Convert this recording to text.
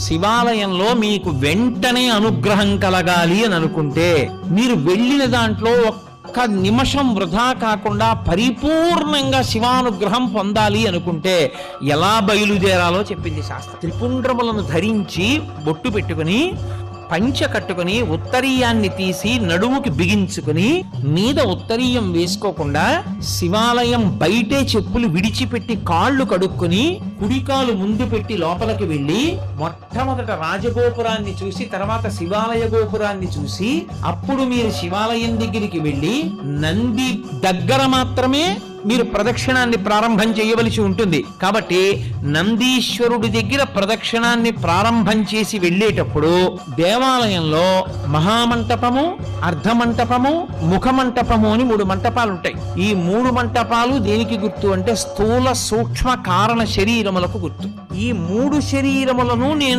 శివాలయంలో మీకు వెంటనే అనుగ్రహం కలగాలి అని అనుకుంటే, మీరు వెళ్ళిన దాంట్లో ఒక్క నిమిషం వృధా కాకుండా పరిపూర్ణంగా శివానుగ్రహం పొందాలి అనుకుంటే ఎలా బయలుదేరాలో చెప్పింది శాస్త్రం. త్రిపుండ్రములను ధరించి బొట్టు పెట్టుకుని పంచ కట్టుకుని ఉత్తరీయాన్ని తీసి నడుముకి బిగించుకుని మీద ఉత్తరీయం వేసుకోకుండా శివాలయం బయటే చెప్పులు విడిచిపెట్టి కాళ్ళు కడుక్కుని కుడికాలు ముందు పెట్టి లోపలికి వెళ్ళి మొట్టమొదట రాజగోపురాన్ని చూసి తర్వాత శివాలయ గోపురాన్ని చూసి అప్పుడు మీరు శివాలయం దగ్గరికి వెళ్ళి నంది దగ్గర మాత్రమే మీరు ప్రదక్షిణాన్ని ప్రారంభం చేయవలసి ఉంటుంది. కాబట్టి నందీశ్వరుడి దగ్గర ప్రదక్షిణాన్ని ప్రారంభం చేసి వెళ్ళేటప్పుడు దేవాలయంలో మహామంటపము, అర్ధమంటపము, ముఖమంటపము అని 3 మంటపాలు ఉంటాయి. ఈ 3 మంటపాలు దేనికి గుర్తు అంటే స్థూల సూక్ష్మ కారణ శరీరములకు గుర్తు. ఈ 3 శరీరములను నేను